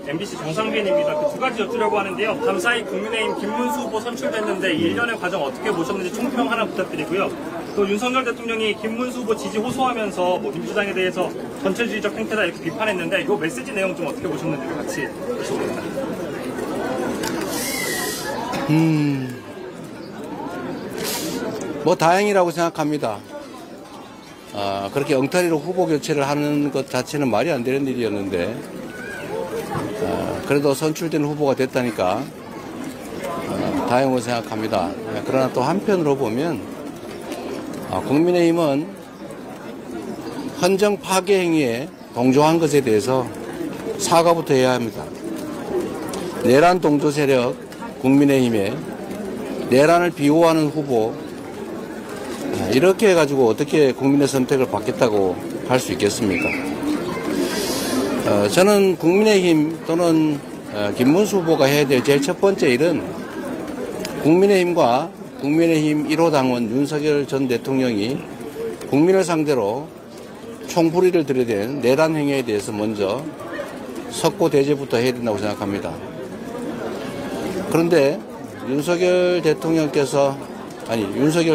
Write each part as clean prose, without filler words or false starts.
MBC 정상빈입니다. 그 두 가지 여쭈려고 하는데요. 밤사이 국민의힘 김문수 후보 선출됐는데 이 일련의 과정 어떻게 보셨는지 총평 하나 부탁드리고요. 또 윤석열 대통령이 김문수 후보 지지 호소하면서 민주당에 대해서 전체주의적 행태다 이렇게 비판했는데 이 메시지 내용 좀 어떻게 보셨는지 같이 여쭤보겠습니다. 뭐 다행이라고 생각합니다. 그렇게 엉터리로 후보 교체를 하는 것 자체는 말이 안 되는 일이었는데 그래도 선출된 후보가 됐다니까 다행으로 생각합니다. 그러나 또 한편으로 보면 국민의힘은 헌정 파괴 행위에 동조한 것에 대해서 사과부터 해야 합니다. 내란 동조 세력 국민의힘에 내란을 비호하는 후보 이렇게 해가지고 어떻게 국민의 선택을 받겠다고 할 수 있겠습니까? 저는 국민의힘 또는 김문수 후보가 해야 될 제일 첫 번째 일은 국민의힘과 국민의힘 1호 당원 윤석열 전 대통령이 국민을 상대로 총부리를 들이댄 내란 행위에 대해서 먼저 석고 대죄부터 해야 된다고 생각합니다. 그런데 윤석열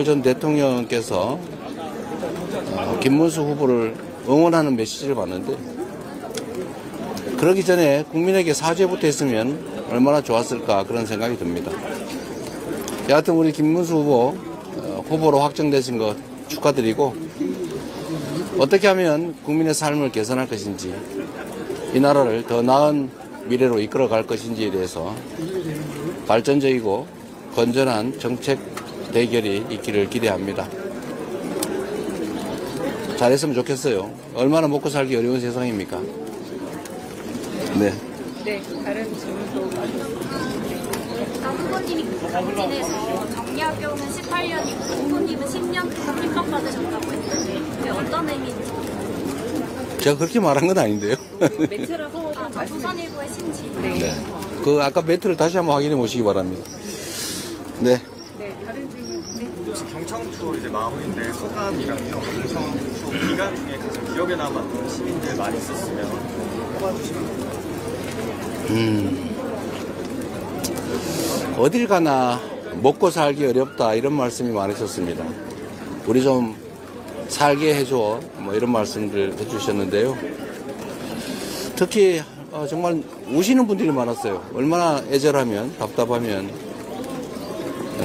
전 대통령께서 김문수 후보를 응원하는 메시지를 봤는데 그러기 전에 국민에게 사죄부터 했으면 얼마나 좋았을까 그런 생각이 듭니다. 여하튼 우리 김문수 후보로 확정되신 것 축하드리고 어떻게 하면 국민의 삶을 개선할 것인지 이 나라를 더 나은 미래로 이끌어갈 것인지에 대해서 발전적이고 건전한 정책 대결이 있기를 기대합니다. 잘했으면 좋겠어요. 얼마나 먹고 살기 어려운 세상입니까? 네. 네, 다른 질문도. 후보님이 당진에서 정리학교는 18년이고 후보님은 10년 동안 핍박받으셨다고 했는데 그게 어떤 의미인지. 제가 그렇게 말한 건 아닌데요. 매체랑 성우가 조선일보의 신지. 네. 그 아까 멘트를 다시 한번 확인해 보시기 바랍니다. 네. 네, 다른 질문. 혹시 경청초 이제 마무리인데 소감이랑요. 경청초 기간 중에 가장 기억에 남았던 시민들 많이 있었으면 뽑아주시면 어딜 가나 먹고 살기 어렵다 이런 말씀이 많으셨습니다. 우리 좀 살게 해줘 뭐 이런 말씀들 해주셨는데요. 특히 정말 우시는 분들이 많았어요. 얼마나 애절하면 답답하면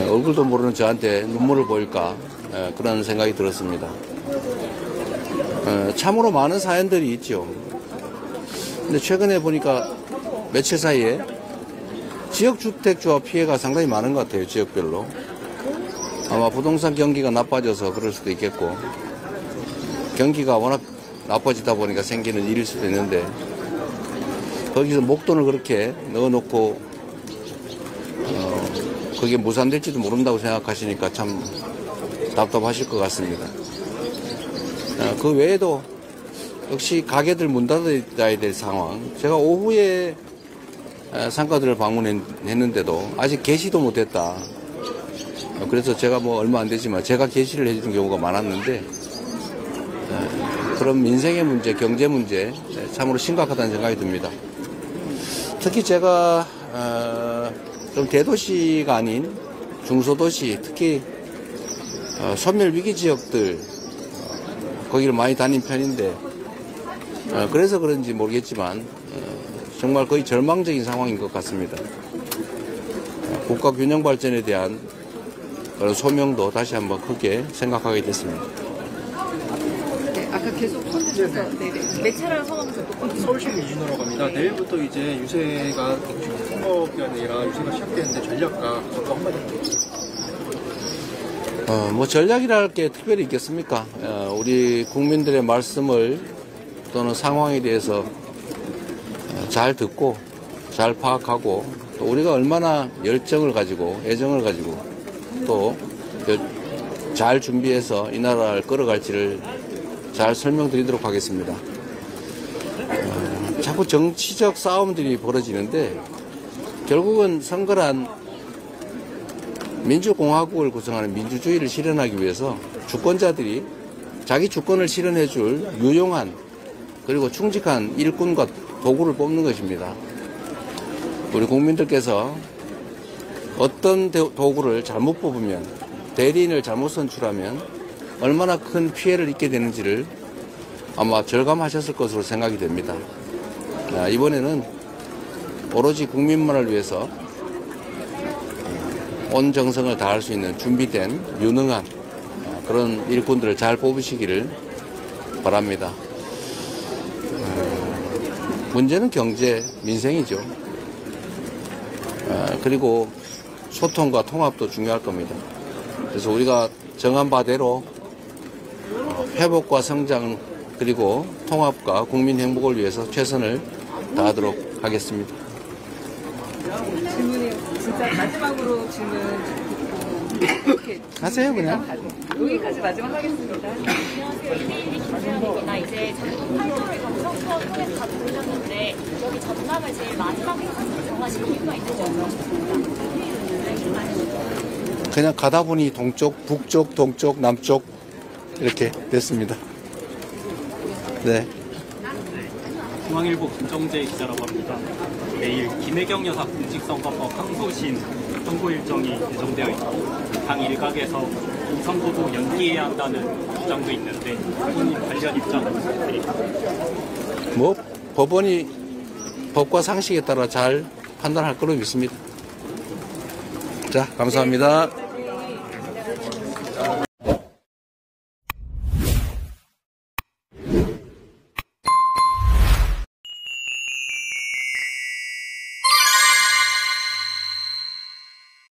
얼굴도 모르는 저한테 눈물을 보일까 그런 생각이 들었습니다. 참으로 많은 사연들이 있죠. 근데 최근에 보니까 며칠 사이에 지역주택조합 피해가 상당히 많은 것 같아요. 지역별로. 아마 부동산 경기가 나빠져서 그럴 수도 있겠고 경기가 워낙 나빠지다 보니까 생기는 일일 수도 있는데 거기서 목돈을 그렇게 넣어놓고 그게 무산될지도 모른다고 생각하시니까 참 답답하실 것 같습니다. 그 외에도 역시 가게들 문 닫아야 될 상황. 제가 오후에 상가들을 방문했는데도 아직 개시도 못했다. 그래서 제가 뭐 얼마 안 되지만 제가 개시를 해주는 경우가 많았는데 그런 민생의 문제, 경제 문제 참으로 심각하다는 생각이 듭니다. 특히 제가 좀 대도시가 아닌 중소도시, 특히 소멸위기 지역들 거기를 많이 다닌 편인데 그래서 그런지 모르겠지만 정말 거의 절망적인 상황인 것 같습니다. 국가 균형 발전에 대한 그런 소명도 다시 한번 크게 생각하게 됐습니다. 네, 아까 계속 손주셔서 매체랑 성우는 서울시민 이준호라고 합니다. 내일부터 이제 유세가 선거기간이라 유세가 시작되는데 전략가 한마디 뭐 전략이라 할 게 특별히 있겠습니까? 우리 국민들의 말씀을 또는 상황에 대해서 잘 듣고 잘 파악하고 또 우리가 얼마나 열정을 가지고 애정을 가지고 또 잘 준비해서 이 나라를 끌어갈지를 잘 설명드리도록 하겠습니다. 자꾸 정치적 싸움들이 벌어지는데 결국은 선거란 민주공화국을 구성하는 민주주의를 실현하기 위해서 주권자들이 자기 주권을 실현해 줄 유용한 그리고 충직한 일꾼과 도구를 뽑는 것입니다. 우리 국민들께서 어떤 도구를 잘못 뽑으면, 대리인을 잘못 선출하면 얼마나 큰 피해를 입게 되는지를 아마 절감하셨을 것으로 생각이 됩니다. 이번에는 오로지 국민만을 위해서 온 정성을 다할 수 있는 준비된 유능한 그런 일꾼들을 잘 뽑으시기를 바랍니다. 문제는 경제, 민생이죠. 그리고 소통과 통합도 중요할 겁니다. 그래서 우리가 정한 바대로 회복과 성장 그리고 통합과 국민 행복을 위해서 최선을 다하도록 하겠습니다. 질문이 진짜 마지막으로 질문 이렇게 하세요, 그냥. 여기까지 마지막 하겠습니다. 안녕하세요. 이메일이 김세현입니다. 이제 전국 8월에 경성투어 통해서 다 들으셨는데 여기 전남을 제일 마지막에 정하신 이유가 있는지 여쭤보겠습니다. 그냥 가다 보니 동쪽, 북쪽, 동쪽, 남쪽 이렇게 됐습니다. 네. 중앙일보 김정재 기자라고 합니다. 내일 김혜경 여사 공직선거법 항소심 선고 일정이 예정되어 있고 당 일각에서 이 선거도 연기해야 한다는 주장도 있는데 본인 관련 입장 부탁드립니다. 뭐 법원이 법과 상식에 따라 잘 판단할 거로 믿습니다. 자, 감사합니다.